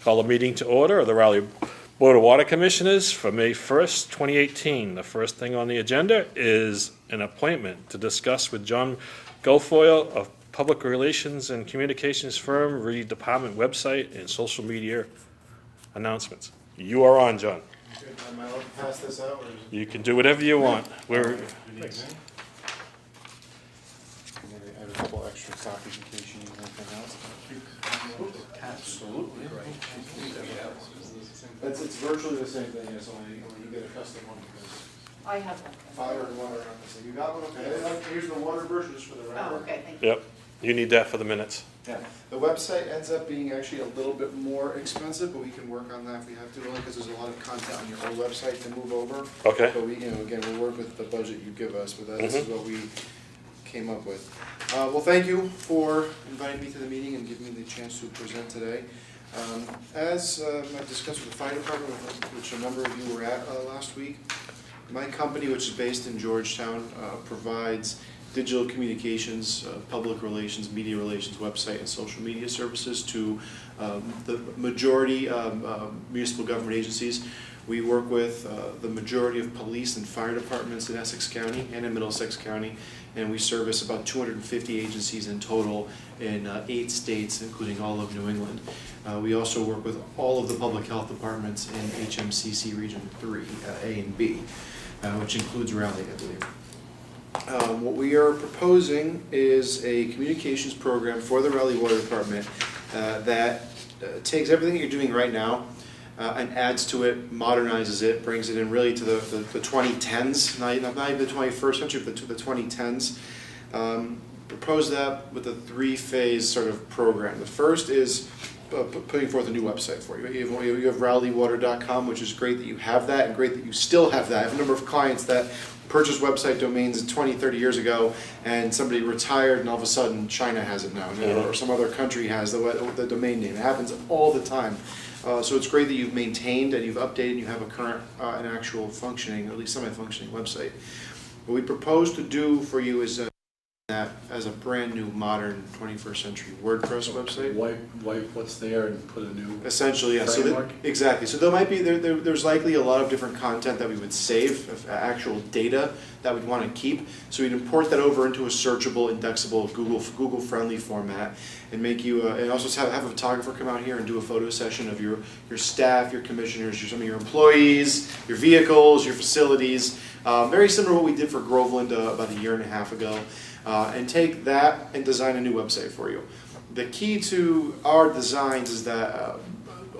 Call the meeting to order of the Raleigh Board of Water Commissioners for May 1st, 2018. The first thing on the agenda is an appointment to discuss with John Guilfoyle of Public Relations and Communications Firm, Reed Department website and social media announcements. You are on, John. Am I allowed to pass this out? Or You can do whatever you want. We're, I have a couple extra copies in case you need anything else. Absolutely. It's virtually the same thing, it's only you get a custom one because I have one. fire and water are not the same. You got one? Okay. Here's the water version just for the record. Oh, okay, thank you. yep, you need that for the minutes. Yeah. The website ends up being actually a little bit more expensive, but we can work on that if we have to, only because there's a lot of content on your old website to move over. Okay. But we, again, we'll work with the budget you give us, but this is what we came up with. Well, thank you for inviting me to the meeting and giving me the chance to present today. As I discussed with the fire department, which a number of you were at last week, my company, which is based in Georgetown, provides digital communications, public relations, media relations, website, and social media services to the majority municipal government agencies. We work with the majority of police and fire departments in Essex County and in Middlesex County, and we service about 250 agencies in total in 8 states, including all of New England. We also work with all of the public health departments in HMCC Region 3, A and B, which includes Raleigh, I believe. What we are proposing is a communications program for the Raleigh Water Department that takes everything you're doing right now and adds to it, modernizes it, brings it in really to the 2010s, not even the 21st century, but to the 2010s. Propose that with a 3-phase sort of program. The first is putting forth a new website for you. You have RaleighWater.com, which is great that you have that, and great that you still have that. I have a number of clients that purchased website domains 20, 30 years ago, and somebody retired, and all of a sudden China has it now, or some other country has the domain name. It happens all the time. So it's great that you've maintained and you've updated and you have a current, an actual functioning, or at least semi-functioning website. What we propose to do for you is that as a brand new, modern, 21st century WordPress website. Wipe what's there and put a new essentially, yeah. framework? So exactly. So there might be there's likely a lot of different content that we would save, actual data that we'd want to keep. So we'd import that over into a searchable, indexable, Google friendly format, and make you and also have a photographer come out here and do a photo session of your staff, your commissioners, some of your employees, your vehicles, your facilities. Very similar to what we did for Groveland about a year and a half ago. And take that and design a new website for you. The key to our designs is that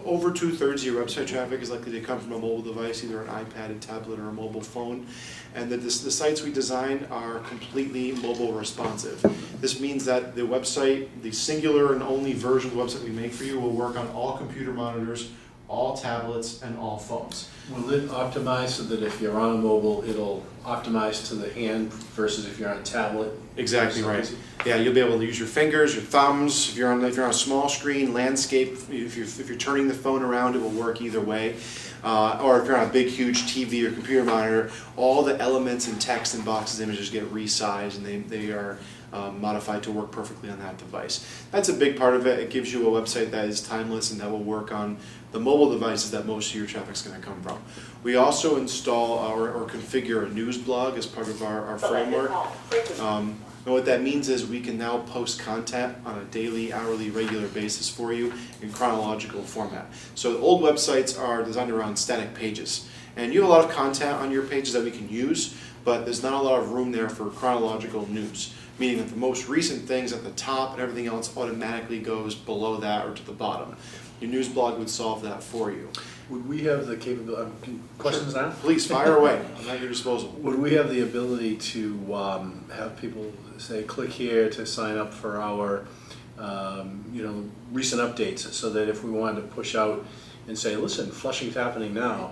over 2/3 of your website traffic is likely to come from a mobile device, either an iPad, a tablet, or a mobile phone, and that the sites we design are completely mobile responsive. This means that the website, the singular and only version of the website we make for you, will work on all computer monitors, all tablets, and all phones. Will it optimize so that if you're on a mobile, it'll optimize to the hand versus if you're on a tablet? Exactly right. Yeah, you'll be able to use your fingers, your thumbs. If you're on a small screen, landscape, if you're turning the phone around, it will work either way. Or if you're on a big, huge TV or computer monitor, all the elements and text and boxes, images get resized, and they are modified to work perfectly on that device. That's a big part of it. It gives you a website that is timeless and that will work on the mobile devices that most of your traffic is going to come from. We also install or configure a news blog as part of our framework. And what that means is we can now post content on a daily, hourly, regular basis for you in chronological format. So the old websites are designed around static pages. And you have a lot of content on your pages that we can use, but there's not a lot of room there for chronological news, meaning that the most recent things at the top and everything else automatically goes below that or to the bottom. Your news blog would solve that for you. Would we have the capability, questions now? Please, fire away. I'm at your disposal. Would we have the ability to have people say, click here to sign up for our recent updates, so that if we wanted to push out and say, listen, flushing's happening now,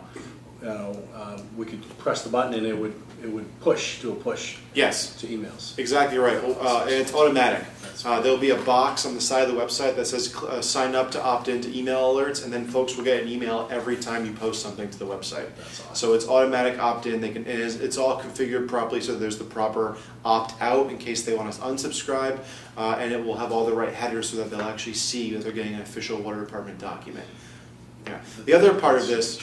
we could press the button and it would push to a push. Yes. To emails. Exactly right. And it's automatic. There'll be a box on the side of the website that says sign up to opt into email alerts, and then folks will get an email every time you post something to the website. That's awesome. So it's automatic opt-in. It's all configured properly, so there's the proper opt-out in case they want to unsubscribe, and it will have all the right headers so that they'll actually see that they're getting an official water department document. Yeah. The other part of this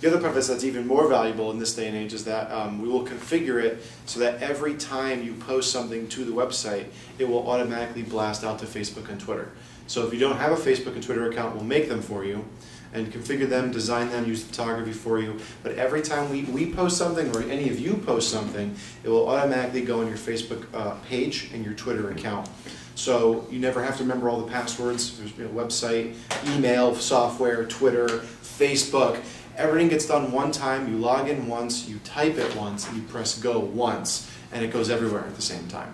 that's even more valuable in this day and age is that we will configure it so that every time you post something to the website, it will automatically blast out to Facebook and Twitter. So if you don't have a Facebook and Twitter account, we'll make them for you and configure them, design them, use photography for you. But every time we post something or any of you post something, it will automatically go on your Facebook page and your Twitter account. So you never have to remember all the passwords. There's website, email, software, Twitter, Facebook. Everything gets done one time. You log in once, you type it once, and you press go once, and it goes everywhere at the same time.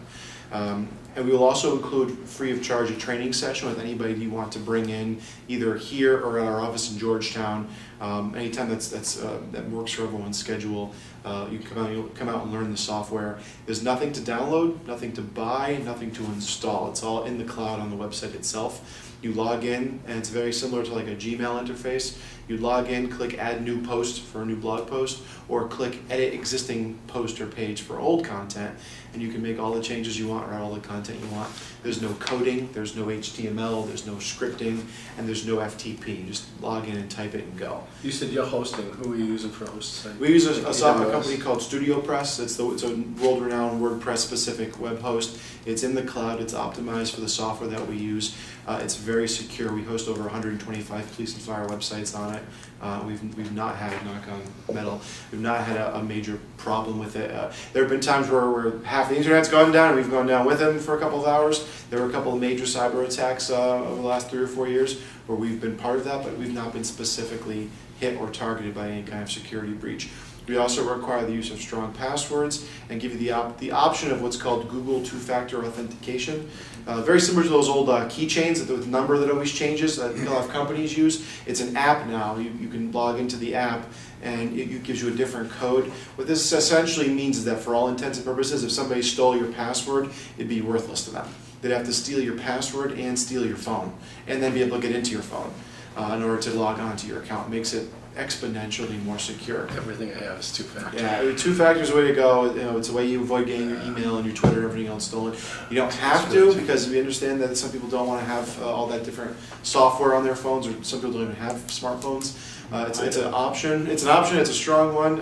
And we will also include free of charge a training session with anybody you want to bring in, either here or at our office in Georgetown. Anytime that works for everyone's schedule, you come out and learn the software. There's nothing to download, nothing to buy, nothing to install. It's all in the cloud on the website itself. You log in, and it's very similar to like a Gmail interface. You log in, click add new post for a new blog post, or click edit existing post or page for old content, and you can make all the changes you want, write all the content you want. There's no coding, there's no HTML, there's no scripting, and there's no FTP. You just log in and type it and go. You said you're hosting. Who are you using for hosting? We use a company called StudioPress. It's a world-renowned WordPress-specific web host. It's in the cloud. It's optimized for the software that we use. It's very secure. We host over 125 police and fire websites on it. We've not had, knock on metal, we've not had a major problem with it. There have been times where half the internet's gone down, and we've gone down with them for a couple of hours. There were a couple of major cyber attacks over the last 3 or 4 years where we've been part of that, but we've not been specifically hit or targeted by any kind of security breach. We also require the use of strong passwords and give you the option of what's called Google two-factor authentication. Very similar to those old keychains with the number that always changes that a lot of companies use. It's an app now. You can log into the app and it gives you a different code. What this essentially means is that for all intents and purposes, if somebody stole your password, it'd be worthless to them. They'd have to steal your password and steal your phone and then be able to get into your phone in order to log on to your account. It makes it exponentially more secure. Everything I have is two-factor. Yeah, two-factor is the way to go. It's a way you avoid getting your email and your Twitter and everything else stolen. You don't have to, because we understand that some people don't want to have all that different software on their phones, or some people don't even have smartphones. It's an option. It's an option. It's a strong one,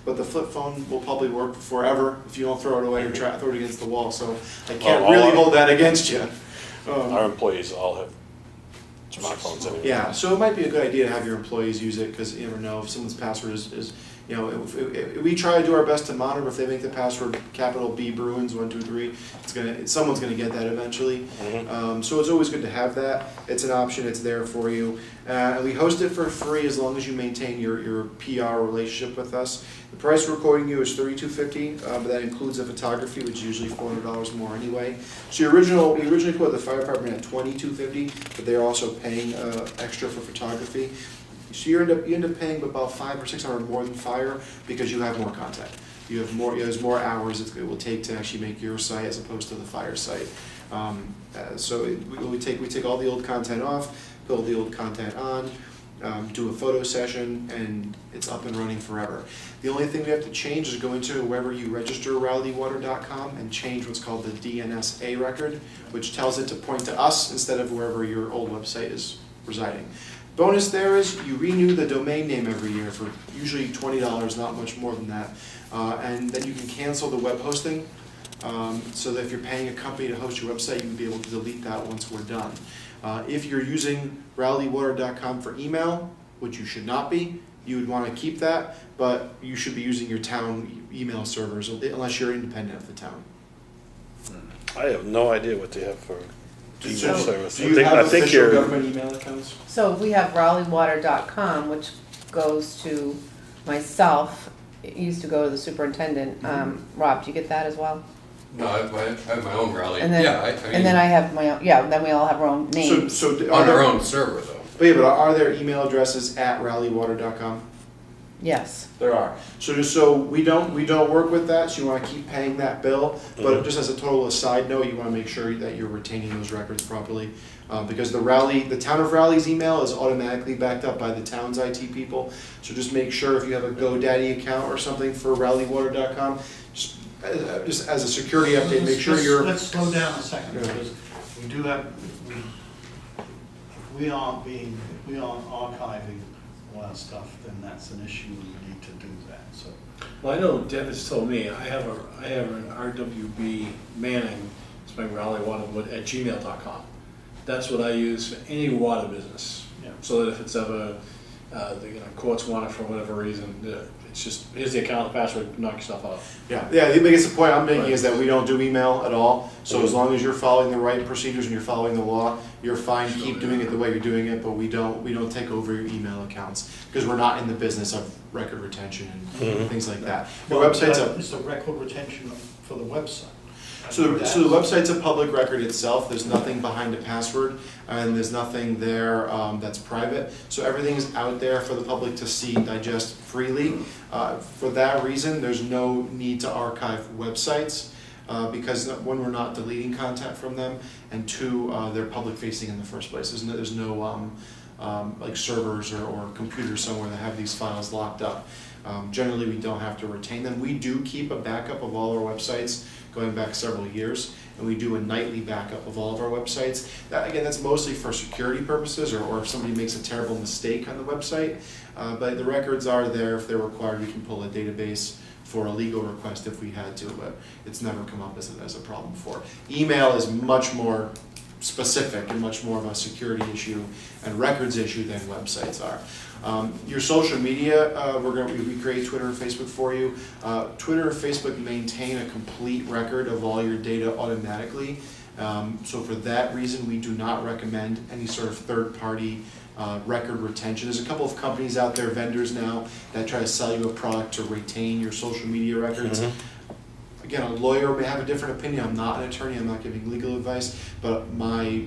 but the flip phone will probably work forever if you don't throw it away or throw it against the wall. So I can't really hold that against you. Our employees all have smartphones anyway. Yeah, so it might be a good idea to have your employees use it, because you never know if someone's password is if we try to do our best to monitor. If they make the password capital B Bruins 123, someone's gonna get that eventually. Mm-hmm. So it's always good to have that. It's an option. It's there for you, and we host it for free as long as you maintain your PR relationship with us. The price we're quoting you is $32.50, but that includes the photography, which is usually $400 more anyway. So we originally quoted the fire department at $22.50, but they're also paying extra for photography. So you end up paying about $500 or $600 more than fire, because you have more content. There's more hours it will take to actually make your site as opposed to the fire site. We take all the old content off, build the old content on, do a photo session, and it's up and running forever. The only thing we have to change is go into wherever you register rowleywater.com and change what's called the DNSA record, which tells it to point to us instead of wherever your old website is residing. Bonus there is you renew the domain name every year for usually $20, not much more than that. And then you can cancel the web hosting, so that if you're paying a company to host your website, you can be able to delete that once we're done. If you're using rowleywater.com for email, which you should not be, you would want to keep that, but you should be using your town email servers unless you're independent of the town. I have no idea what they have for email service. Do you have official government email accounts? So we have rowleywater.com, which goes to myself. It used to go to the superintendent. Rob, do you get that as well? No, I have my own Rowley. And then, and then I have my own. Yeah, then we all have our own names. So on our own server, though. But are there email addresses at rowleywater.com? Yes. There are. So we don't work with that. So you want to keep paying that bill, but just as a total aside note, you want to make sure that you're retaining those records properly, because the town of Rowley's email is automatically backed up by the town's IT people. So just make sure if you have a GoDaddy account or something for rowleywater.com, just as a security update, make sure you're. Let's slow down a second, because we do have. If we aren't archiving all our stuff, then that's an issue, and we need to do that, so. Well, I know Deb has told me, I have an RWB Manning, it's my Raleigh Water, at gmail.com. That's what I use for any water business. Yeah. So that if it's ever, the courts want it for whatever reason, it's just, here's the account, the password, knock yourself out. Yeah, the biggest point I'm making is that we don't do email at all. So as long as you're following the right procedures and you're following the law, you're fine. Keep doing it the way you're doing it, but we don't take over your email accounts because we're not in the business of record retention and things like that. Your website's a It's a record retention for the website. So the website's a public record itself. There's nothing behind a password, and there's nothing there that's private. So everything's out there for the public to see, digest freely. For that reason, there's no need to archive websites because one, we're not deleting content from them, and two, they're public facing in the first place. There's no like servers or computers somewhere that have these files locked up. Generally, we don't have to retain them. We do keep a backup of all our websites going back several years, and we do a nightly backup of all of our websites. Again, that's mostly for security purposes or if somebody makes a terrible mistake on the website. But the records are there. If they're required, we can pull a database for a legal request if we had to, but it's never come up as a problem before. Email is much more specific and much more of a security issue and records issue than websites are. Your social media, we create Twitter and Facebook for you. Twitter and Facebook maintain a complete record of all your data automatically. So for that reason, we do not recommend any sort of third-party record retention. There's a couple of companies out there, vendors now, that try to sell you a product to retain your social media records. Again, a lawyer may have a different opinion. I'm not an attorney, I'm not giving legal advice, but my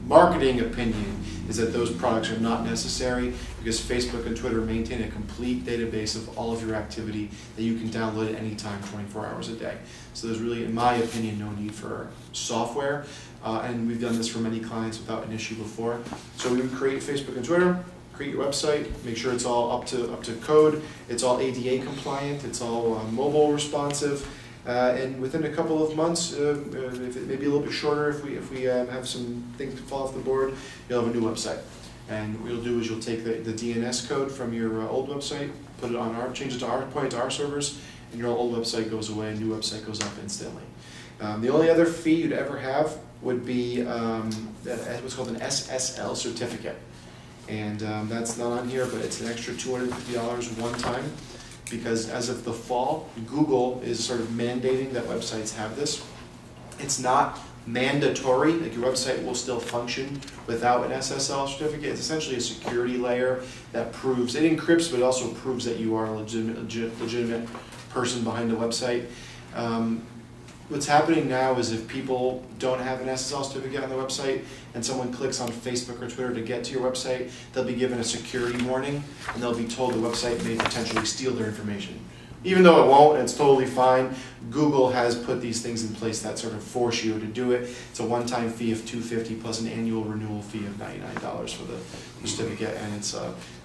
marketing opinion is that those products are not necessary because Facebook and Twitter maintain a complete database of all of your activity that you can download at any time, 24 hours a day. So there's really, in my opinion, no need for software, and we've done this for many clients without an issue before. So we would create Facebook and Twitter, create your website, make sure it's all up to code, it's all ADA compliant, it's all mobile responsive. And within a couple of months, if it may be a little bit shorter, if we have some things to fall off the board, you'll have a new website. And what you'll do is you'll take the DNS code from your old website, put it on change it to point it to our servers, and your old website goes away, and new website goes up instantly. The only other fee you'd ever have would be what's called an SSL certificate. And that's not on here, but it's an extra $250 one time. Because as of the fall, Google is sort of mandating that websites have this. It's not mandatory, like your website will still function without an SSL certificate. It's essentially a security layer that proves, it encrypts, but it also proves that you are a legitimate person behind the website. What's happening now is if people don't have an SSL certificate on their website and someone clicks on Facebook or Twitter to get to your website, they'll be given a security warning and they'll be told the website may potentially steal their information. Even though it won't, it's totally fine. Google has put these things in place that sort of force you to do it. It's a one-time fee of $250 plus an annual renewal fee of $99 for the certificate, and it's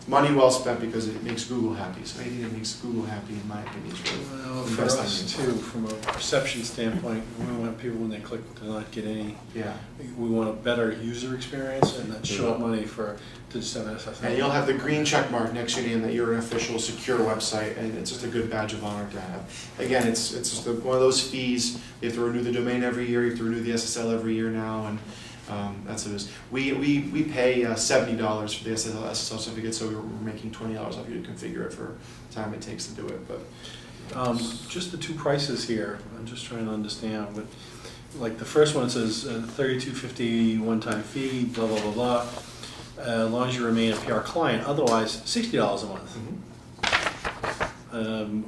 money well spent because it makes Google happy. So anything that makes Google happy, in my opinion, is really For us too, from a perception standpoint, we don't want people when they click to not get any. Yeah. We want a better user experience and not show up money to just have SSL. And you'll have the green check mark next to your name that you're an official, secure website, and it's just a good badge of honor to have. Again, it's just one of those fees. You have to renew the domain every year. You have to renew the SSL every year now, and that's what it is. We pay $70 for the SSL certificate, so we're making $20 off you to configure it for the time it takes to do it. But just the two prices here, I'm just trying to understand. But like the first one says $32.50 one-time fee, blah blah blah blah. As long as you remain a PR client, otherwise $60 a month. I'm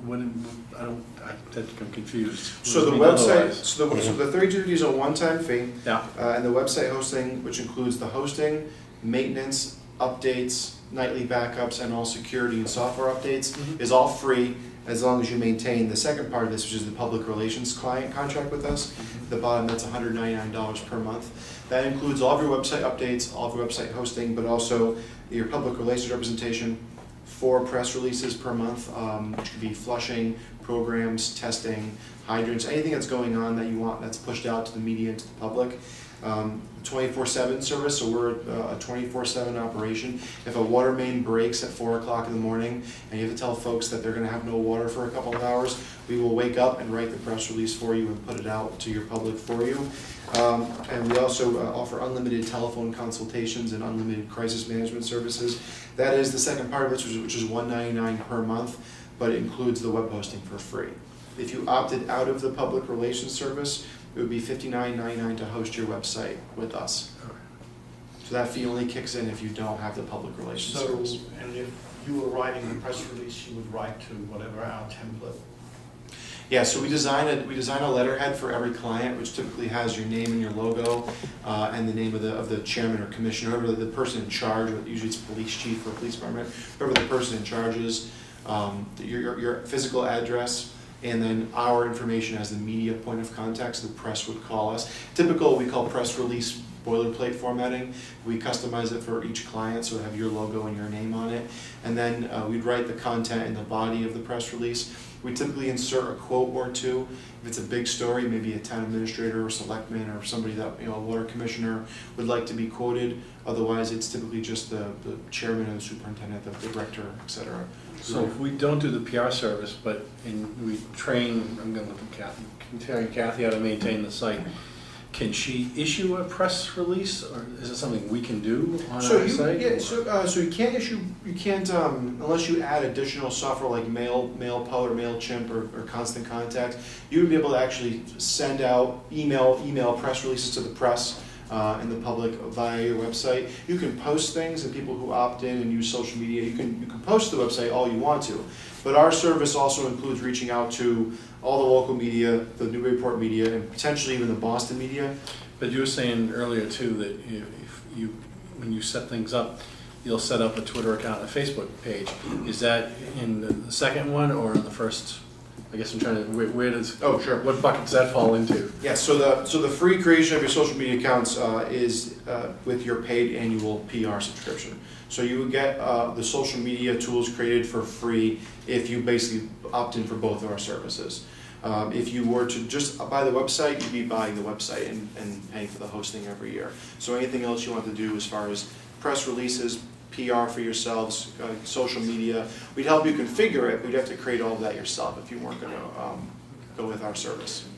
confused. So the website, so the $32 is a one-time fee, Yeah. And the website hosting, which includes the hosting, maintenance, updates, nightly backups, and all security and software updates, is all free as long as you maintain the second part of this, which is the public relations client contract with us. At the bottom, that's $199 per month. That includes all of your website updates, all of your website hosting, but also your public relations representation, 4 press releases per month, which could be flushing, programs, testing, hydrants, anything that's going on that you want that's pushed out to the media and to the public. 24/7 service, so we're a 24/7 operation. If a water main breaks at 4 o'clock in the morning and you have to tell folks that they're gonna have no water for a couple of hours, we will wake up and write the press release for you and put it out to your public for you. And we also offer unlimited telephone consultations and unlimited crisis management services. That is the second part of it, which is $199 per month, but it includes the web hosting for free. If you opted out of the public relations service, it would be $59.99 to host your website with us. So that fee only kicks in if you don't have the public relations So, service. and if you were writing the press release, you would write to whatever our template. Yeah, so we design a letterhead for every client, which typically has your name and your logo, and the name of the chairman or commissioner, whoever the person in charge, or usually it's police chief or police department, whoever the person in charge is, your physical address, and then our information as the media point of contact, so the press would call us. Typical, we call press release boilerplate formatting. We customize it for each client, so it have your logo and your name on it. And then we'd write the content in the body of the press release. We typically insert a quote or two. If it's a big story, maybe a town administrator or selectman or somebody that, a water commissioner would like to be quoted. Otherwise, it's typically just the chairman or the superintendent, the director, et cetera. So if we don't do the PR service, but we train, I'm gonna look at Kathy, can Kathy how to maintain the site, can she issue a press release, or is it something we can do on our site? Yeah, so you can't unless you add additional software like MailPo or MailChimp or Constant Contact, you would be able to actually send out email press releases to the press and the public via your website. You can post things, and people who opt in and use social media, you can post to the website all you want to. But our service also includes reaching out to all the local media, the Newburyport media, and potentially even the Boston media. But you were saying earlier too that if you, when you set things up, you'll set up a Twitter account and a Facebook page. Is that in the second one or in the first? I guess I'm trying to, where does, Oh, sure. what bucket does that fall into? Yeah, so the free creation of your social media accounts is with your paid annual PR subscription. So you would get the social media tools created for free if you basically opt in for both of our services. If you were to just buy the website, you'd be buying the website and paying for the hosting every year. So anything else you want to do as far as press releases, PR for yourselves, social media, we'd help you configure it, but you'd have to create all of that yourself if you weren't going to go with our service.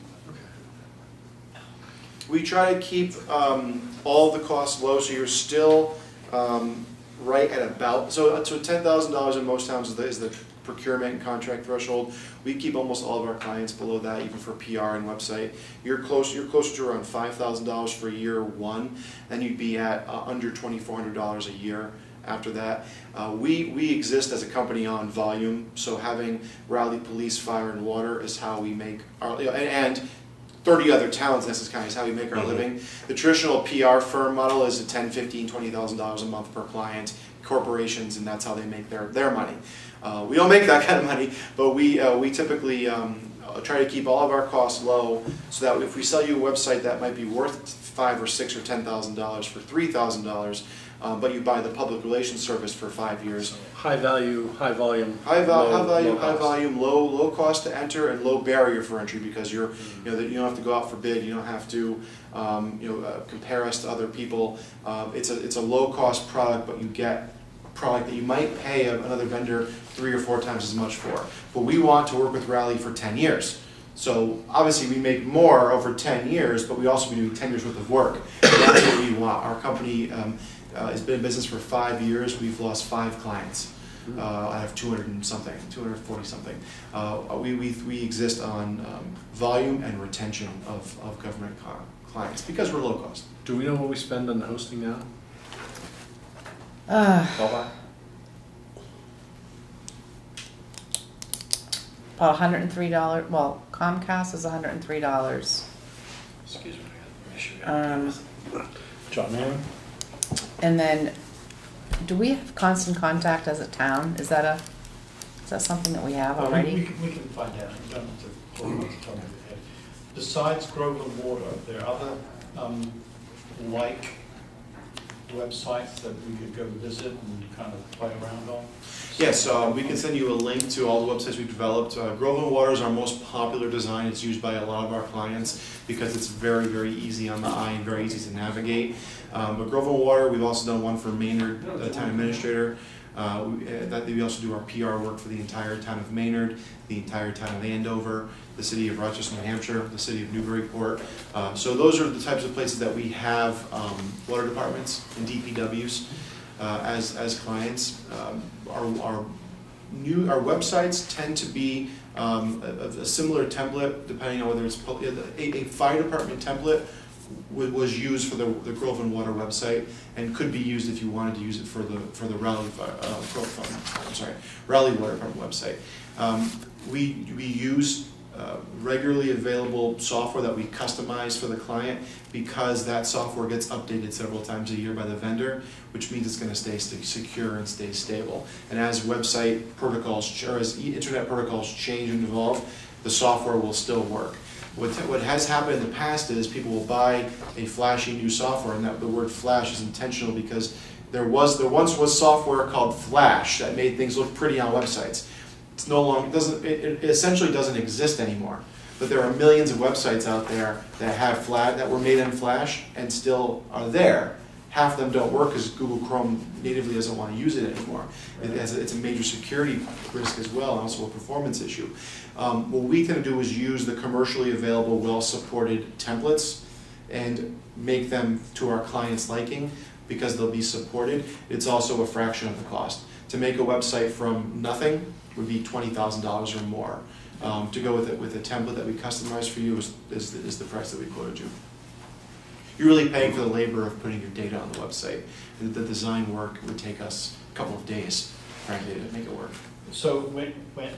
We try to keep all the costs low, so you're still right at about, so $10,000 in most towns is the procurement and contract threshold. We keep almost all of our clients below that, even for PR and website. You're closer to around $5,000 for year one, then you'd be at under $2,400 a year. After that, we exist as a company on volume, so having Raleigh Police, Fire, and Water is how we make our, and 30 other towns in Essex County is how we make our living. The traditional PR firm model is $10,000, $15,000, $20,000 a month per client, corporations, and that's how they make their money. We don't make that kind of money, but we typically try to keep all of our costs low, so that if we sell you a website that might be worth $5,000 or $6,000 or $10,000 for $3,000, but you buy the public relations service for 5 years. High value, high volume. High volume, low cost to enter, and low barrier for entry, because you don't have to go out for bid. You don't have to compare us to other people. It's a low cost product, but you get a product that you might pay another vendor 3 or 4 times as much for. But we want to work with Raleigh for 10 years. So obviously we make more over 10 years, but we also be doing 10 years worth of work. And that's what we want. Our company has been in business for 5 years. We've lost 5 clients. I have 240 something. We exist on volume and retention of government clients because we're low cost. Do we know what we spend on the hosting now? About $103. Well, Comcast is $103. Excuse me. John Manning? And then, do we have Constant Contact as a town? Is that something that we have already? We can find out. You don't have to pull it off the top of your head. Besides Groveland Water, there are other like websites that we could go visit and kind of play around on? Yes, we can send you a link to all the websites we've developed. Groveland Water is our most popular design. It's used by a lot of our clients because it's very, very easy on the eye and very easy to navigate. But Groveland Water, we've also done one for Maynard, Town Administrator. We also do our PR work for the entire town of Maynard, the entire town of Andover, the city of Rochester, New Hampshire, the city of Newburyport. So those are the types of places that we have water departments and DPWs as clients. Our websites tend to be a similar template, depending on whether it's a fire department template was used for the Groveland Water website, and could be used if you wanted to use it for the Raleigh Raleigh Water Department website. We use regularly available software that we customize for the client, because that software gets updated several times a year by the vendor, which means it's going to stay secure and stay stable. And as website protocols or as internet protocols change and evolve, the software will still work. What has happened in the past is people will buy a flashy new software, and that the word flash is intentional because there once was software called Flash that made things look pretty on websites. It's no longer, it essentially doesn't exist anymore. But there are millions of websites out there that were made in Flash and still are there. Half of them don't work because Google Chrome natively doesn't want to use it anymore. It's a major security risk as well, and also a performance issue. What we can do is use the commercially available, well-supported templates and make them to our clients' liking, because they'll be supported. It's also a fraction of the cost. To make a website from nothing would be $20,000 or more. To go with a template that we customize for you is the price that we quoted you. You're really paying for the labor of putting your data on the website. The design work would take us a couple of days, frankly, to make it work. So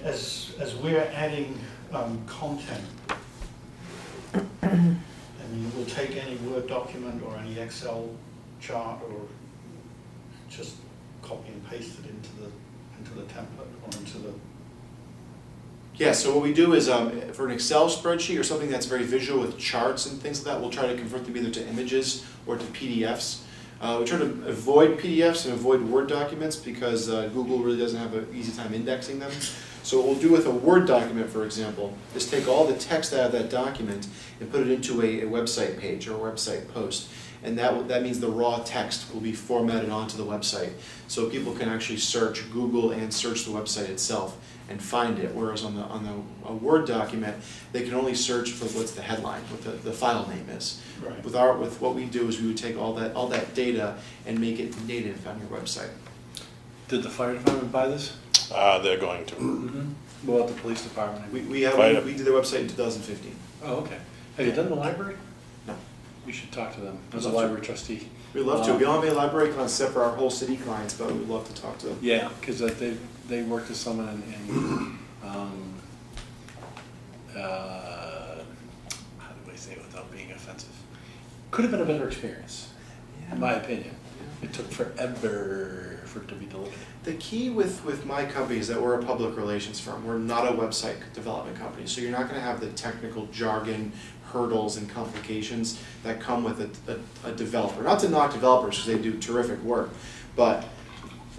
as we're adding content, I mean, we'll take any Word document or any Excel chart, or just copy and paste it into the template or into the... Yeah, so what we do is for an Excel spreadsheet or something that's very visual with charts and things like that, we'll try to convert them either to images or to PDFs. We try to avoid PDFs and avoid Word documents because Google really doesn't have an easy time indexing them. So what we'll do with a Word document, for example, is take all the text out of that document and put it into a website page or a website post. And that means the raw text will be formatted onto the website. So people can actually search Google and search the website itself and find it, whereas on a Word document, they can only search for what's the headline, what the file name is. Right. With what we do is we would take all that data and make it native on your website. Did the fire department buy this? They're going to. Mm-hmm. What about the police department? We did their website in 2015. Oh, okay. Have you done the library? No. We should talk to them as a Love to. library trustee. We'd love to. We don't have any library concept for our whole city clients, but we'd love to talk to them. Yeah, because they worked with someone in how do I say it without being offensive? Could have been a better experience, in my opinion. It took forever for it to be delivered. The key with my company is that we're a public relations firm. We're not a website development company, so you're not going to have the technical jargon, hurdles, and complications that come with a developer. Not to knock developers, because they do terrific work, but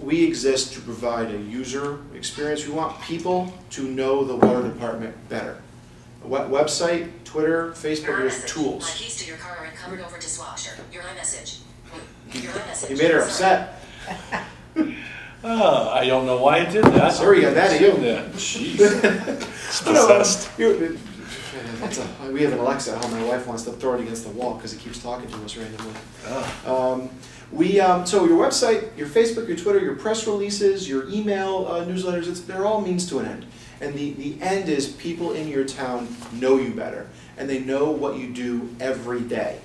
we exist to provide a user experience. We want people to know the water department better. A website, Twitter, Facebook, there's tools. My keys to your car are covered over dishwasher. Your iMessage. Your iMessage. You made her upset. Oh, I don't know why I did that. Sorry, you got that to you. Jeez. We have an Alexa at home. My wife wants to throw it against the wall because it keeps talking to us randomly. Oh. So your website, your Facebook, your Twitter, your press releases, your email newsletters, they're all means to an end. And the end is people in your town know you better, and they know what you do every day.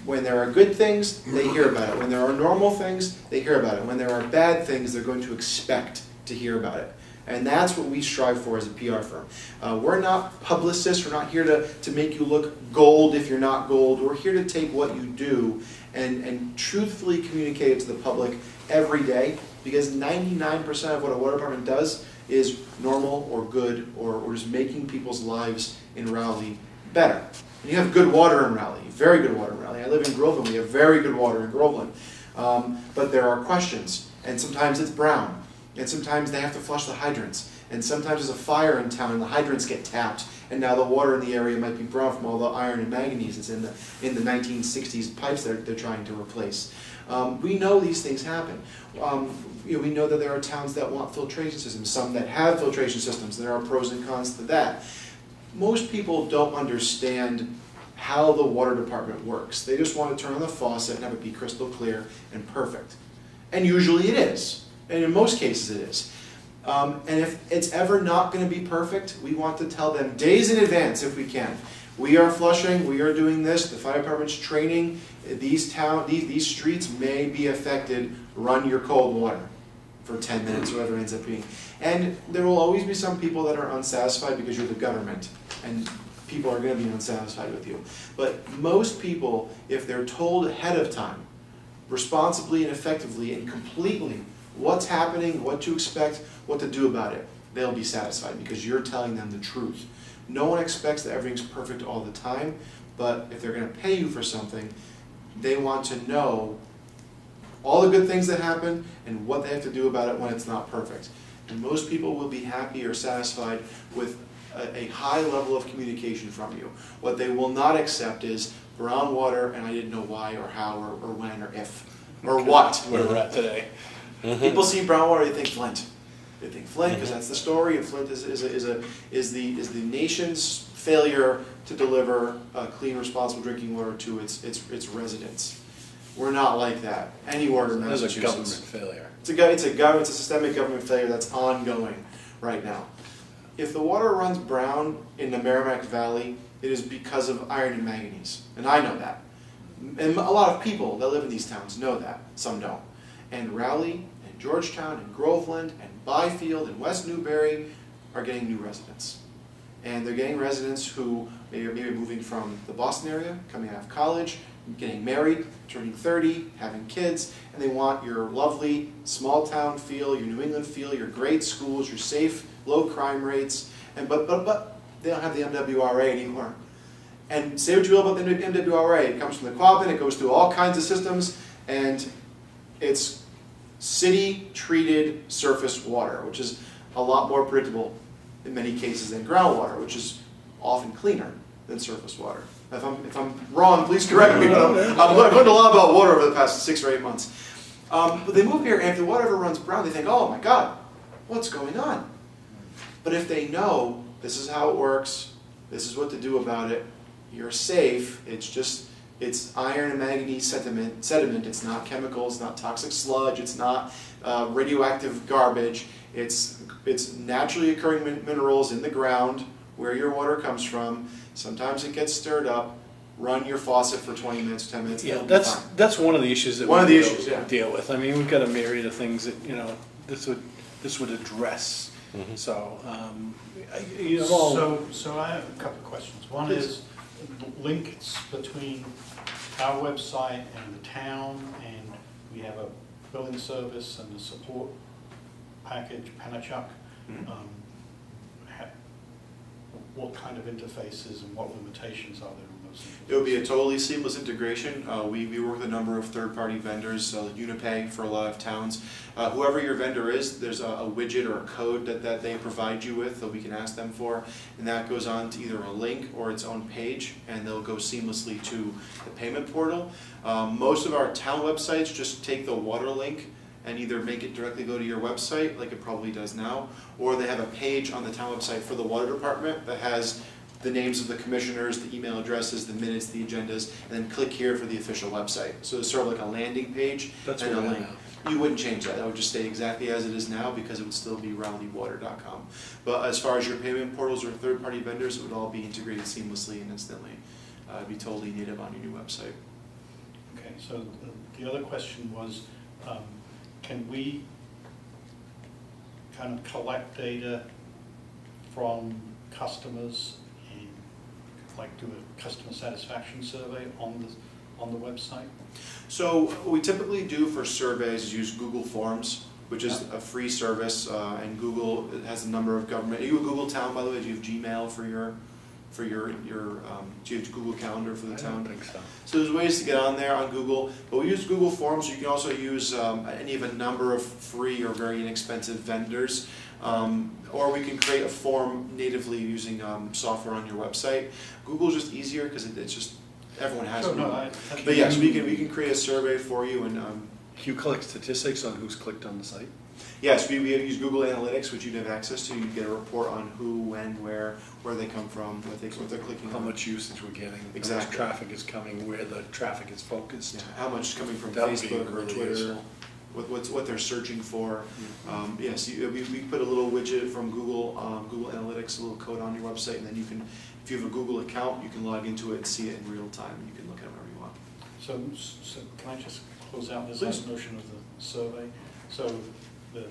When there are good things, they hear about it. When there are normal things, they hear about it. When there are bad things, they're going to expect to hear about it. And that's what we strive for as a PR firm. We're not publicists. We're not here to make you look gold if you're not gold. We're here to take what you do and truthfully communicate it to the public every day, because 99% of what a water department does is normal or good or just making people's lives in Raleigh better. And you have good water in Raleigh, very good water in Raleigh. I live in Groveland. We have very good water in Groveland. But there are questions, and sometimes it's brown, and sometimes they have to flush the hydrants, and sometimes there's a fire in town and the hydrants get tapped, and now the water in the area might be brown from all the iron and manganese that's in the 1960s pipes they're trying to replace. We know these things happen. We know that there are towns that want filtration systems, some that have filtration systems. There are pros and cons to that. Most people don't understand how the water department works. They just want to turn on the faucet and have it be crystal clear and perfect. And usually it is. And in most cases it is. And if it's ever not going to be perfect, we want to tell them days in advance if we can. We are flushing, we are doing this, the fire department's training, these streets may be affected, run your cold water for 10 minutes, whatever it ends up being. And there will always be some people that are unsatisfied because you're the government, and people are going to be unsatisfied with you. But most people, if they're told ahead of time, responsibly and effectively and completely, what's happening, what to expect, what to do about it, they'll be satisfied because you're telling them the truth. No one expects that everything's perfect all the time, but if they're going to pay you for something, they want to know all the good things that happen and what they have to do about it when it's not perfect. And most people will be happy or satisfied with a high level of communication from you. What they will not accept is brown water and I didn't know why or how or when or if or what. Where we're at today. People see brown water, they think Flint. They think Flint because that's the story, and Flint is the nation's failure to deliver clean, responsible drinking water to its residents. We're not like that anywhere in Massachusetts. It's a government failure. It's a systemic government failure that's ongoing right now. If the water runs brown in the Merrimack Valley, it is because of iron and manganese, and I know that. And a lot of people that live in these towns know that. Some don't. And Raleigh and Georgetown and Groveland and Byfield and West Newbury are getting new residents. And they're getting residents who maybe are moving from the Boston area, coming out of college, getting married, turning 30, having kids, and they want your lovely small town feel, your New England feel, your great schools, your safe, low crime rates, but they don't have the MWRA anymore. And say what you will about the MWRA, it comes from the Quabbin, it goes through all kinds of systems, and it's city-treated surface water, which is a lot more predictable in many cases than groundwater, which is often cleaner than surface water. If I'm wrong, please correct me, but I've learned a lot about water over the past 6 or 8 months. But they move here, and if the water ever runs brown, they think, oh my God, what's going on? But if they know this is how it works, this is what to do about it, you're safe, it's iron and manganese sediment, it's not chemicals, it's not toxic sludge, it's not radioactive garbage, it's naturally occurring minerals in the ground where your water comes from. Sometimes it gets stirred up. Run your faucet for 20 minutes, 10 minutes. Yeah, that's one of the issues that we deal with. I mean, we've got a myriad of things that this would address. Mm-hmm. So So I have a couple of questions. One is links between our website and the town, and we have a billing service and a support package, Panachuk. What kind of interfaces and what limitations are there on those interfaces? It would be a totally seamless integration. We work with a number of third-party vendors, Unipay for a lot of towns. Whoever your vendor is, there's a widget or a code that they provide you with that we can ask them for, and that goes on to either a link or its own page, and they'll go seamlessly to the payment portal. Most of our town websites just take the water link and either make it directly go to your website, like it probably does now, or they have a page on the town website for the water department that has the names of the commissioners, the email addresses, the minutes, the agendas, and then click here for the official website. So it's sort of like a landing page and a link. You wouldn't change that. That would just stay exactly as it is now because it would still be rowleywater.com. But as far as your payment portals or third-party vendors, it would all be integrated seamlessly and instantly. It'd be totally native on your new website. Okay, so the other question was, can we kind of collect data from customers and like do a customer satisfaction survey on the website? So what we typically do for surveys is use Google Forms, which is a free service, and Google has a number of government. Are you a Google town, by the way? Do you have Gmail for your for your do you have Google Calendar for the I town? don't think so. So there's ways to get on there on Google, but we use Google Forms. You can also use any of a number of free or very inexpensive vendors, or we can create a form natively using software on your website. Google's just easier because it's just everyone has Sure, no, Google. I- But yes, we can create a survey for you, and Can you collect statistics on who's clicked on the site? yes, we use Google Analytics, which you'd have access to. You get a report on who, when, where they come from, what they're clicking How on. much usage we're getting, how much Exactly. traffic is coming, where the traffic is focused. Yeah, how much is coming from That would be Facebook or really Twitter, useful. what they're searching for. Yes, we put a little widget from Google Analytics, a little code on your website, and then you can, if you have a Google account, you can log into it and see it in real time, and you can look at it whenever you want. So can I just close out this Please. notion of the survey? So the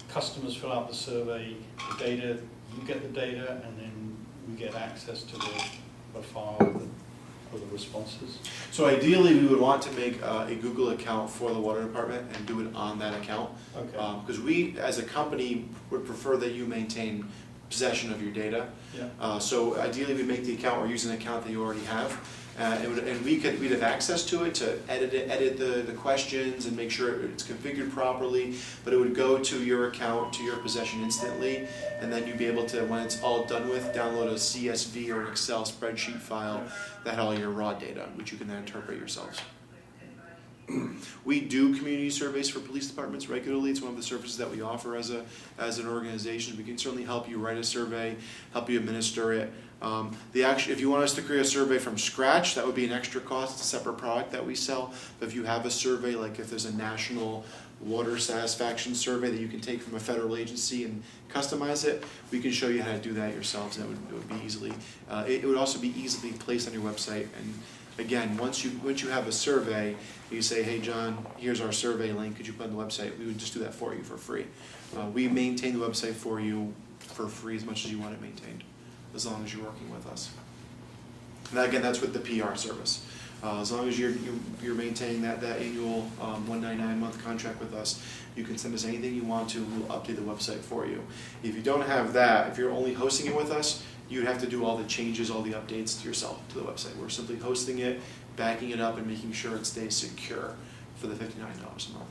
customers fill out the survey, the data, you get the data, and then we get access to the file of the responses? So ideally, we would want to make a Google account for the water department and do it on that account. Okay. Because we, as a company, would prefer that you maintain possession of your data. Yeah. So ideally, we make the account or use an account that you already have. And we'd have access to it to edit the questions and make sure it's configured properly, but it would go to your account, to your possession instantly, and then you'd be able to, when it's all done with, download a CSV or an Excel spreadsheet file that had all your raw data, which you can then interpret yourselves. We do community surveys for police departments regularly. It's one of the services that we offer as an organization. We can certainly help you write a survey, help you administer it. If you want us to create a survey from scratch, that would be an extra cost. It's a separate product that we sell. But if you have a survey, like if there's a national water satisfaction survey that you can take from a federal agency and customize it, we can show you how to do that yourselves. And it would be easily. It would also be easily placed on your website. And again, once you have a survey, you say, hey John, here's our survey link, could you put on the website? We would just do that for you for free. We maintain the website for you for free as much as you want it maintained, as long as you're working with us. And again, that's with the PR service. As long as you're maintaining that annual $199 month contract with us, you can send us anything you want to, and we'll update the website for you. If you don't have that, if you're only hosting it with us, you'd have to do all the changes, all the updates to yourself, to the website. We're simply hosting it, backing it up, and making sure it stays secure for the $59 a month.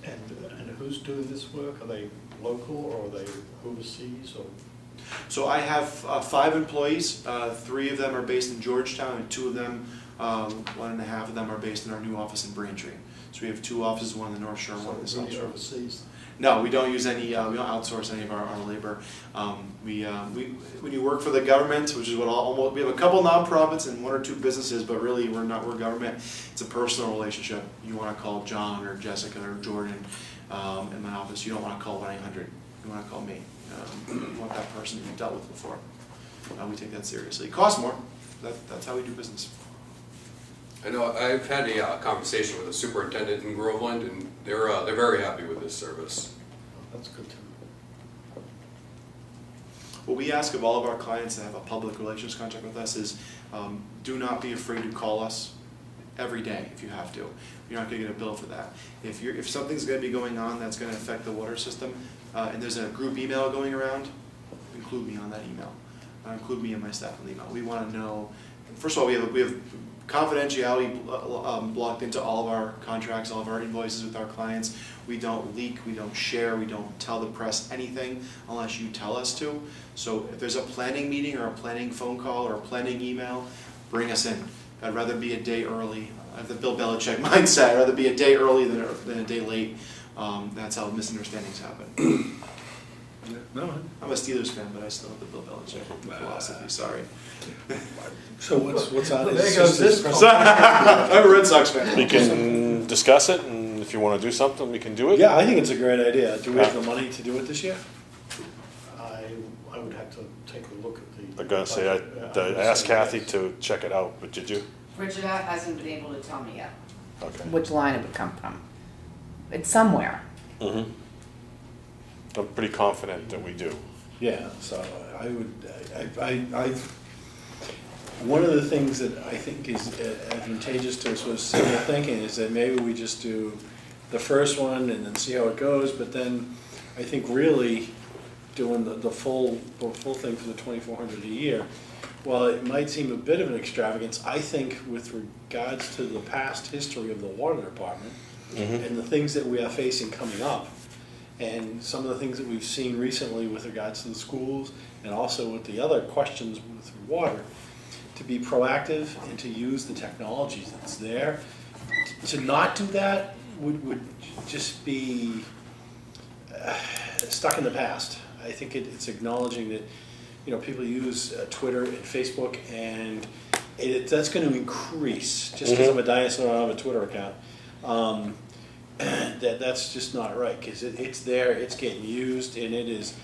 And who's doing this work? Are they local or are they overseas or? So I have 5 employees. 3 of them are based in Georgetown, and 2 of them, 1.5 of them are based in our new office in Braintree. So we have 2 offices, one in the North Shore, one in the South Shore. Overseas? No, we don't use any. We don't outsource any of our labor. When you work for the government, which is what we have a couple nonprofits and 1 or 2 businesses, but really we're government. It's a personal relationship. You want to call John or Jessica or Jordan in my office. You don't want to call 1-800. You want to call me. You want that person you've dealt with before. We take that seriously. It costs more. That's how we do business. I know I've had a conversation with a superintendent in Groveland, and they're very happy with this service. That's good to know. What we ask of all of our clients that have a public relations contract with us is do not be afraid to call us every day if you have to. You're not going to get a bill for that. If something's going to be going on that's going to affect the water system, and there's a group email going around, include me on that email. Include me and my staff on the email. We want to know. First of all, we have confidentiality blocked into all of our contracts, all of our invoices with our clients. We don't leak, we don't share, we don't tell the press anything unless you tell us to. So if there's a planning meeting or a planning phone call or a planning email, bring us in. I'd rather be a day early. I have the Bill Belichick mindset. I'd rather be a day early than a day late. That's how misunderstandings happen. No. I'm a Steelers fan, but I still have the Bill Belichick philosophy. Sorry. So what's on it? There goes this. I'm a Red Sox fan. We can discuss it, and if you want to do something, we can do it. Yeah, I think it's a great idea. Do we have the money to do it this year? I would have to take a look at the. I'm going to say, I asked Kathy to check it out, but did you? Brigida hasn't been able to tell me yet Okay. which line it would come from. It's somewhere. Mm-hmm. I'm pretty confident that we do. Yeah, so one of the things that I think is advantageous to us was simple thinking is that maybe we just do the first one and then see how it goes, but then I think really doing the full thing for the 2,400 a year. While it might seem a bit of an extravagance, I think with regards to the past history of the water department and the things that we are facing coming up, and some of the things that we've seen recently with regards to the schools, and also with the other questions with water, to be proactive and to use the technology that's there. To not do that would just be stuck in the past. I think it's acknowledging that, you know, people use Twitter and Facebook, and that's going to increase just because I'm a dinosaur and I have a Twitter account. That's just not right, because it's there, it's getting used, and it is,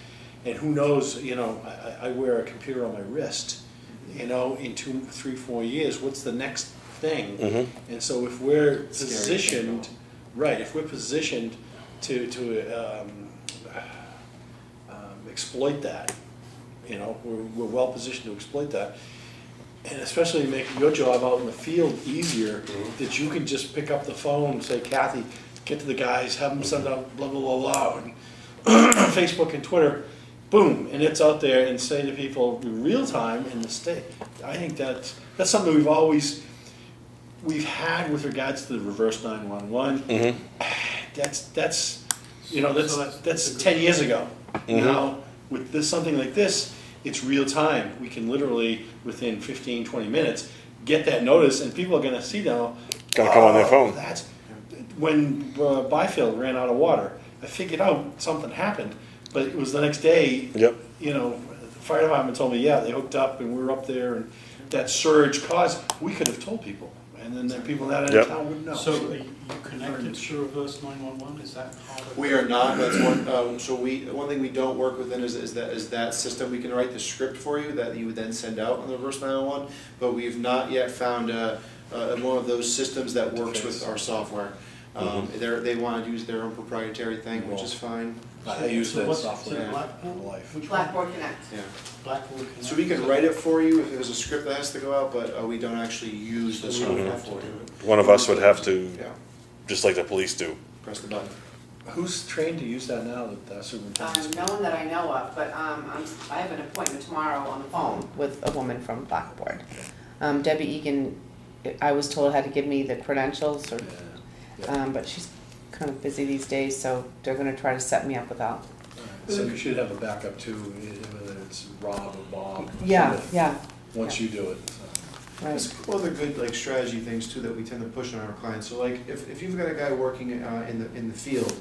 and who knows, you know, I wear a computer on my wrist, you know, in 2, 3, 4 years, what's the next thing? And so if we're positioned, right, if we're positioned to exploit that, you know, we're well positioned to exploit that, and especially make your job out in the field easier, that you can just pick up the phone and say, Kathy, get to the guys, have them send out blah, blah, blah, blah, and Facebook and Twitter, boom, and it's out there, and say to people in real time in the state. I think that's something we've had with regards to the reverse 911. That's you know, that's 10 years ago. Now with something like this, it's real time. We can literally within 15, 20 minutes get that notice, and people are going to see now. Gonna come on their phone. That's when Byfield ran out of water. I figured out something happened, but it was the next day. Yep. You know, the fire department told me, yeah, they hooked up and we were up there, and that surge caused. We could have told people, and then the people that in town wouldn't know. So are you connected to reverse 911? Is that part of it? We are not. That's one. So one thing we don't work within is that system. We can write the script for you that you would then send out on the reverse 911, but we've not yet found one of those systems that works with our software. They want to use their own proprietary thing, which is fine. I use that what's software it, in life. Blackboard Connect. Yeah. Blackboard Connect? So we can write it for you if there's a script that has to go out, but we don't actually use the software for it. One of us would have to, Yeah, just like the police do. press the button. Who's trained to use that now? That superintendent's. No one that I know of, but I have an appointment tomorrow on the phone with a woman from Blackboard. Debbie Egan, I was told had to give me the credentials, or, but she's kind of busy these days, so they're going to try to set me up without. So you should have a backup too, whether it's Rob or Bob. Yeah. Once you do it. Right. There's one of the good like strategy things too that we tend to push on our clients. So like if you've got a guy working in the field,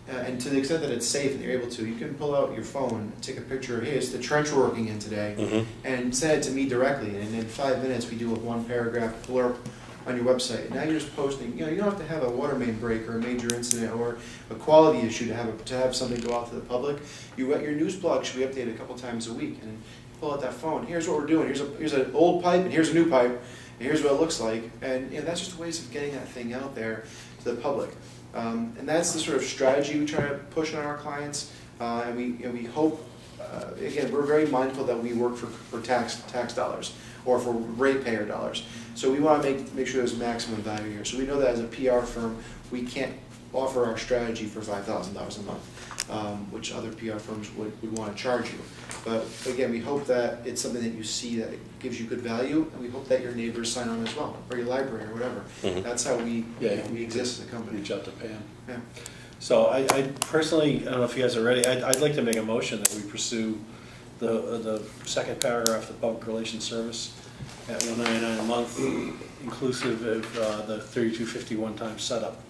and to the extent that it's safe and you're able to, you can pull out your phone, take a picture. Hey, it's the trench we're working in today, and send it to me directly. And in 5 minutes, we do a 1-paragraph blurb on your website. And now you're just posting. You know, you don't have to have a water main break or a major incident or a quality issue to have something go out to the public. Your news blog should be updated a couple times a week. And pull out that phone. Here's what we're doing. Here's an old pipe, and here's a new pipe, and here's what it looks like. And you know, that's just ways of getting that thing out there to the public. And that's the sort of strategy we try to push on our clients. And we hope. Again, we're very mindful that we work for tax dollars or for ratepayer dollars. So we want to make sure there's maximum value here. So we know that as a PR firm, we can't offer our strategy for $5,000 a month, which other PR firms would want to charge you. But again, we hope that it's something that you see that it gives you good value, and we hope that your neighbors sign on as well, or your library or whatever. That's how we exist as a company. Reach out to Pam. Yeah. So I personally, I don't know if you guys are ready, I'd like to make a motion that we pursue the second paragraph, the public relations service at $199 a month, inclusive of the $32.50 one-time setup,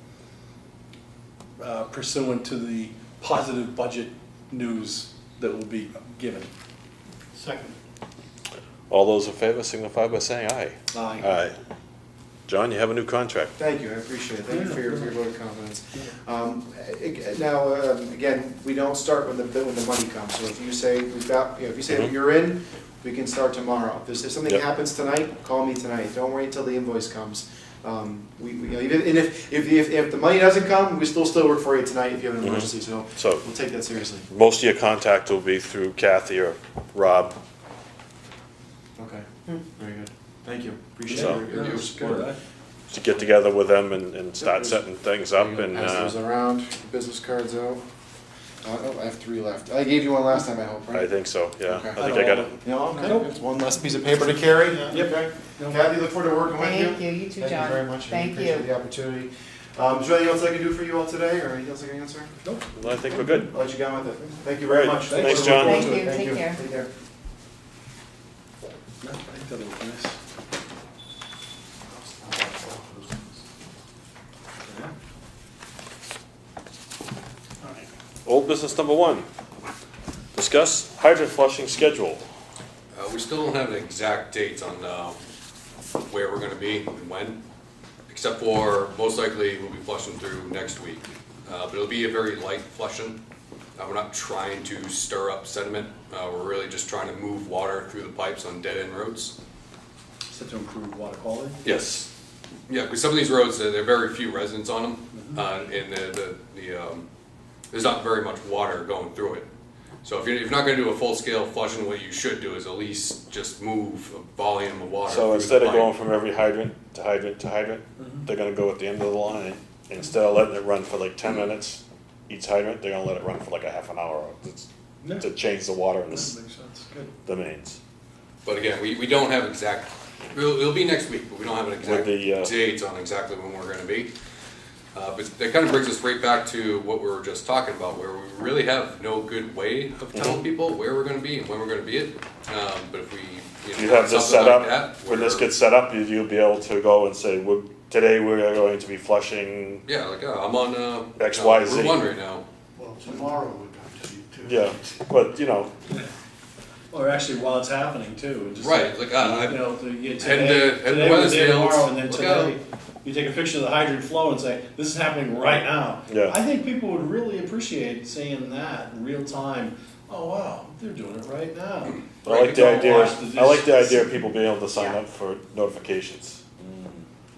pursuant to the positive budget news that will be given. Second. All those in favor signify by saying aye. Aye. Aye. John, you have a new contract. Thank you, I appreciate it. Thank you for your vote of confidence. Now, again, we don't start when the money comes. So if you say we've got, if you say you're in, we can start tomorrow. If something happens tonight, call me tonight. Don't wait until the invoice comes. Even if the money doesn't come, we still work for you tonight if you have an emergency. So we'll take that seriously. Most of your contact will be through Kathy or Rob. Okay, very good. Thank you. Appreciate So- your support. To get together with them and start setting things up and Pass those around, business cards out. No, I have 3 left. I gave you one last time, I hope, I right? think so, yeah. Okay. I think I got it. No, okay. Nope. It's one less piece of paper to carry. Yep. Okay. Kathy, look forward to working with you. Thank you, you too, Thank John. you very much. I Thank appreciate you. the opportunity. Is there anything else I can do for you all today, or anything else I can answer? Nope. Well, I think we're good. I'll let you go with it. Thank you very Right. much. Thanks, Look John. forward to Thank it. you. Thank Take you. care. Take care. No, I think that looks nice. Old business number 1. Discuss hydrant flushing schedule. We still don't have an exact date on where we're gonna be and when, except for most likely we'll be flushing through next week. But it'll be a very light flushing. We're not trying to stir up sediment. We're really just trying to move water through the pipes on dead-end roads. Is that to improve water quality? Yes. Yeah, because some of these roads, there are very few residents on them, and there's not very much water going through it. So if you're not going to do a full-scale flushing, what you should do is at least just move a volume of water. So through instead the of pipe. going from every hydrant to hydrant to hydrant, they're gonna go at the end of the line. Instead of letting it run for like 10 minutes, each hydrant, they're gonna let it run for like a half an hour Yeah. to change the water in That the makes sense, good. the mains. But again, we don't have exact, it'll be next week, but we don't have an exact the, date on exactly when we're gonna be. But that kind of brings us right back to what we were just talking about, where we really have no good way of telling people where we're gonna be and when we're gonna be it. But if we, You have this something set like up, that, when this where- gets set up, you'll be able to go and say, today we're going to be flushing, Yeah, like, I'm on, X, Y, Z. Route 1 right now. Well, tomorrow we're going to be too. yeah, but you know, Or actually while it's happening too. and just Right, like, like, you know, today, head to today we're there Weathersfield, tomorrow, and then look out. today, you take a picture of the hydrant flow and say, this is happening right now. Yeah. I think people would really appreciate seeing that in real time. Oh, wow, they're doing it right now. I like the Don't idea, watch the I like the dishes. idea of people being able to sign Yeah. up for notifications,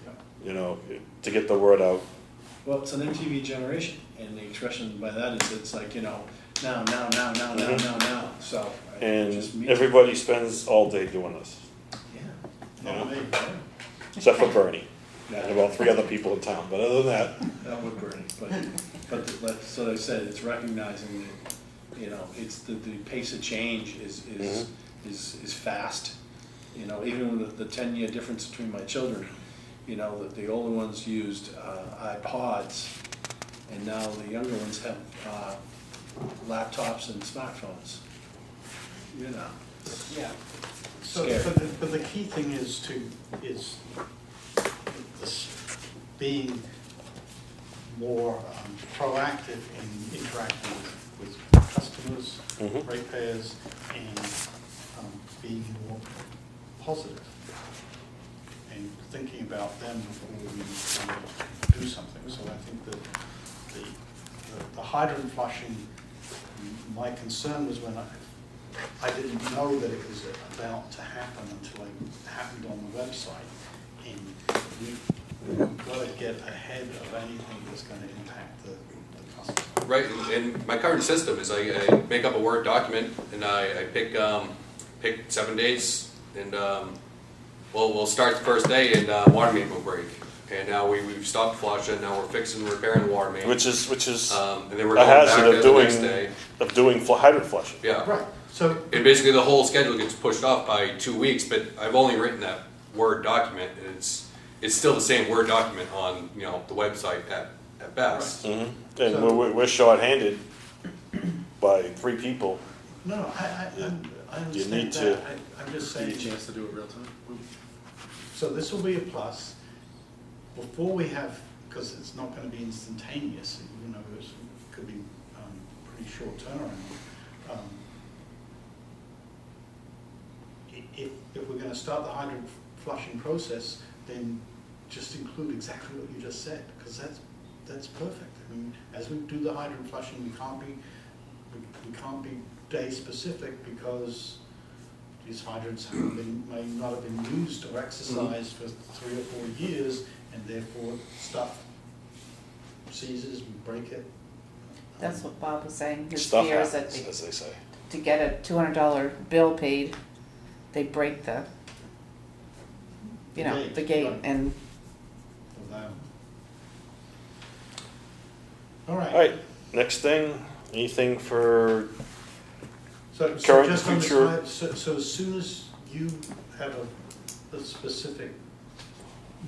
Yeah. you know, to get the word out. Well, it's an MTV generation, and the expression by that is it's like, you know, now, now, now, now, now, Mhm. now, now, so. I And just mean- everybody spends all day doing this, Yeah. Not me. except for Bernie, and about 3 other people in town, but other than that, That would burn it, but so I said, it's recognizing that, you know, it's the pace of change is fast. You know, even with the 10-year difference between my children, you know, the older ones used iPods, and now the younger ones have laptops and smartphones. You know, Yeah. So, Scary. but the key thing is this being more proactive in interacting with customers, Mhm. ratepayers, and being more positive and thinking about them before we do something. So I think that the hydrant flushing, my concern was when I didn't know that it was about to happen until it happened on the website. And we've got to get ahead of anything that's going to impact the customer. Right, and my current system is I make up a Word document and I pick 7 days, and we'll start the first day and water main will break. And now we've stopped flushing, now we're fixing, repairing the water main. which is And then we're a going back hazard there of the next day. doing hydrant flushing. Yeah. Right, so, And basically the whole schedule gets pushed off by 2 weeks, but I've only written that Word document, and it's still the same Word document on, you know, the website at best. And So- we're shorthanded by 3 people. no, I You need understand to- that. I'm just give you saying, a chance to do it real time. so this will be a plus. Before we have, because it's not going to be instantaneous, even though it could be pretty short turnaround. If we're going to start the hydrant flushing process, then just include exactly what you just said, because that's perfect. I mean, as we do the hydrant flushing, we can't be day specific because these hydrants may not have been used or exercised for 3 or 4 years, and therefore stuff seizes, we break it. That's what Bob was saying. His Stuff fear is that happens, as they say. to get a $200 bill paid, they break the, the gate, Right. and For them. All right. All right, next thing, Anything for, So Current, just on the future- side, so as soon as you have a specific,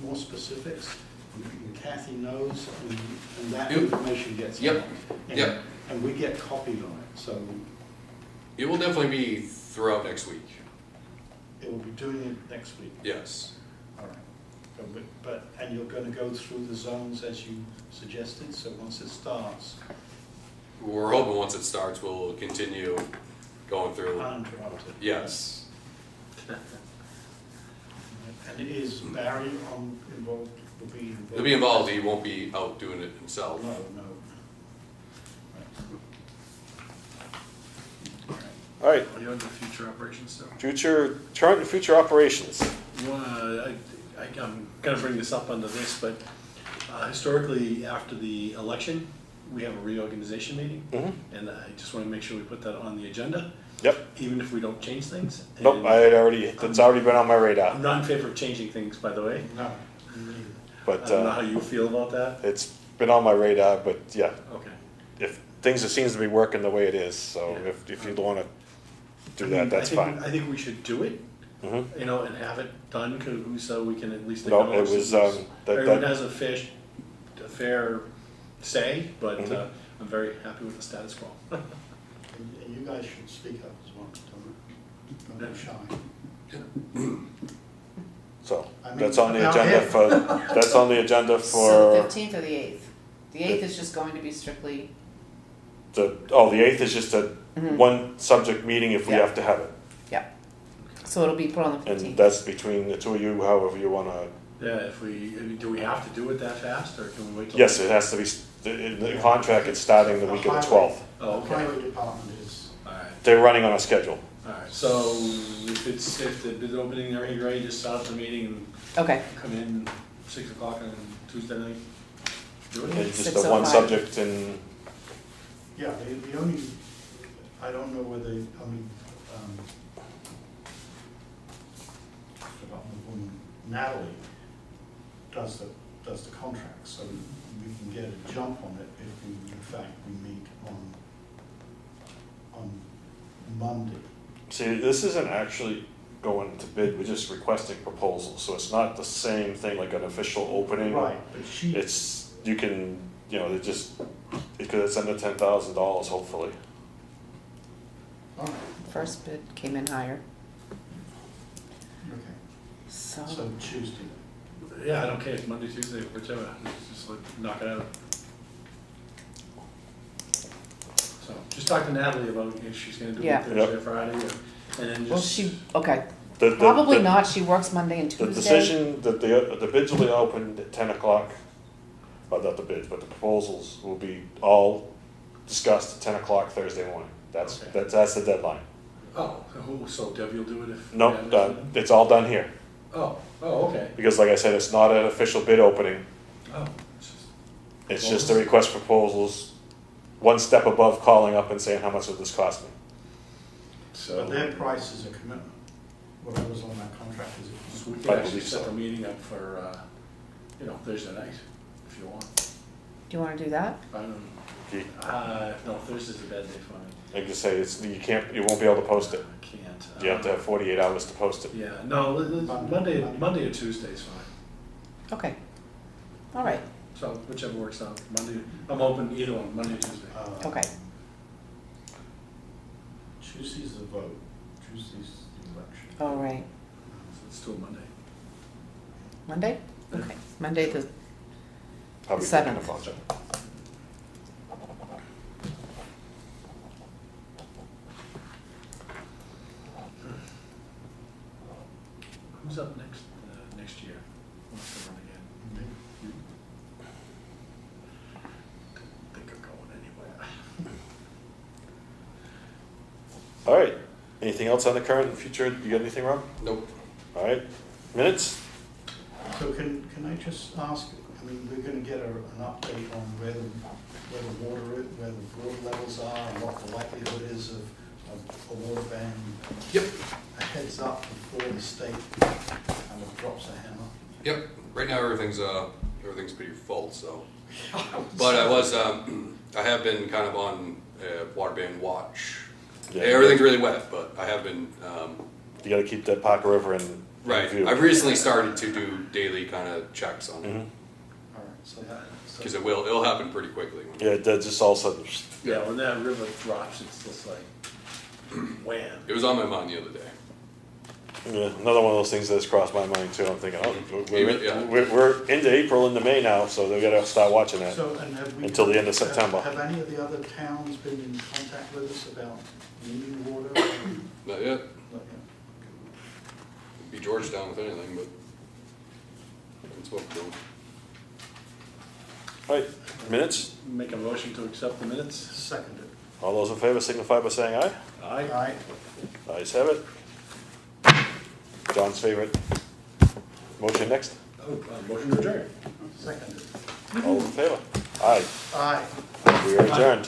more specifics, and Kathy knows, and that Yep. information gets Yep. out. And- Yep. And we get copied on it, so It will definitely be throughout next week. it will be doing it next week. Yes. All right. And you're gonna go through the zones as you suggested, so once it starts, We're hoping once it starts, we'll continue going through. uninterrupted. Yes. And is Barry involved, will be involved? He'll be involved, he won't be out doing it himself. No, no. all right, Are you on the future operations stuff? current and future operations. I'm gonna bring this up under this, but historically, after the election, we have a reorganization meeting. Mm-hmm. And I just wanna make sure we put that on the agenda, Yep, even if we don't change things. nope, And it's already been on my radar, I'm not in favor of changing things, by the way. No, neither. I but, don't know how you feel about that. it's been on my radar, but yeah, Okay. if things, it seems to be working the way it is, so Yeah. if you wanna do I that, mean, that's fine. I think we should do it, Mhm. you know, and have it done, so we can at least No, it acknowledge was, that everyone that, has a fair say, but Mhm. I'm very happy with the status quo. And you guys should speak up as well, don't be shy. so, I mean, that's on the about agenda him. for, that's on the agenda So the for 15th or the 8th? The 8th is just going to be strictly, the 8th is just a one subject meeting if we Yeah. have to have it. yeah. So it'll be put on the And 15th. that's between the two of you, however you wanna, Yeah, do we have to do it that fast, or can we wait till? yes, it has to be, in the contract, it's starting the week of the 12th. Oh, The okay, highway department is, alright, They're running on a schedule. alright, so if the bid opening are ready, just start up the meeting and Okay, come in 6 o'clock on Tuesday night? Do it? It's just 6:05. the one subject and, yeah, the only, I don't know whether, I mean, forgotten the woman, Natalie does the contract, so we can get a jump on it if we, in fact, we meet on Monday. see, this isn't actually going to bid, we're just requesting proposals, so it's not the same thing like an official opening. Right, but she, It's, you can, they just, because it's under $10,000 hopefully. all right, first bid came in higher, okay, so, so Tuesday. Yeah, I don't care, it's Monday, Tuesday, whichever, just like knock it out. So, just talk to Natalie about if she's gonna do Yeah. it Thursday or Friday, and then well, just. she, okay, The- probably the- not, she works Monday and The Tuesday. decision, that the bids will be opened at 10 o'clock, well, not the bids, but the proposals will be all discussed at 10 o'clock Thursday morning. That's Okay. the deadline. Oh, so Debbie will do it if. No, yeah, done, it's all done here. Oh, okay. Because like I said, it's not an official bid opening, Oh, it's just, it's just a request for proposals, one step above calling up and saying, how much will this cost me? so. But their price is a commitment, whatever's on that contract is a So we I can actually believe set so. the meeting up for, Thursday night, if you want. Do you wanna do that? I don't, You- no, Thursday's a bad day for me. Like I say, you won't be able to post it. I can't. You have to have 48 hours to post it. Yeah, no, Monday or Tuesday's fine. Okay, all right, So whichever works out. Monday, I'm open either one, Monday or Tuesday. okay, Tuesday's the vote, Tuesday's the election. all right. So let's do it Monday. Monday? Okay, Monday the, I'll be thinking 7th. about it. Who's up next year? Wants to run again? You? Don't think I'm going anywhere. All right, anything else on the current and future? You got anything, Rob? Nope. All right, minutes? So can I just ask, I mean, we're gonna get an update on where the water levels are, and what the likelihood is of a water ban. Yep. A heads up before the state kind of drops a hammer. Yep, right now everything's pretty full, so. But I have been kind of on water band watch. Yeah. Everything's really wet, but I have been, You gotta keep that Parker River in right, view. I've recently started to do daily kind of checks on it, Mhm. All right, so that, because it'll happen pretty quickly. Yeah, that just all of a sudden, yeah, when that river drops, it's just like, wham. It was on my mind the other day. yeah, another one of those things that's crossed my mind too. I'm thinking, oh, Yeah. we're into April, into May now, so they gotta start watching that. So, and have we? Until the end of September. Have any of the other towns been in contact with us about needing water? Not yet. Not yet. Be Georgetown with anything, but that's what we're doing. All right, minutes? Make a motion to accept the minutes? Seconded. All those in favor signify by saying aye. Aye. Ayes have it. John's favorite. Motion next. Oh, motion to adjourn. Seconded. All in favor? Aye. Aye. We are adjourned.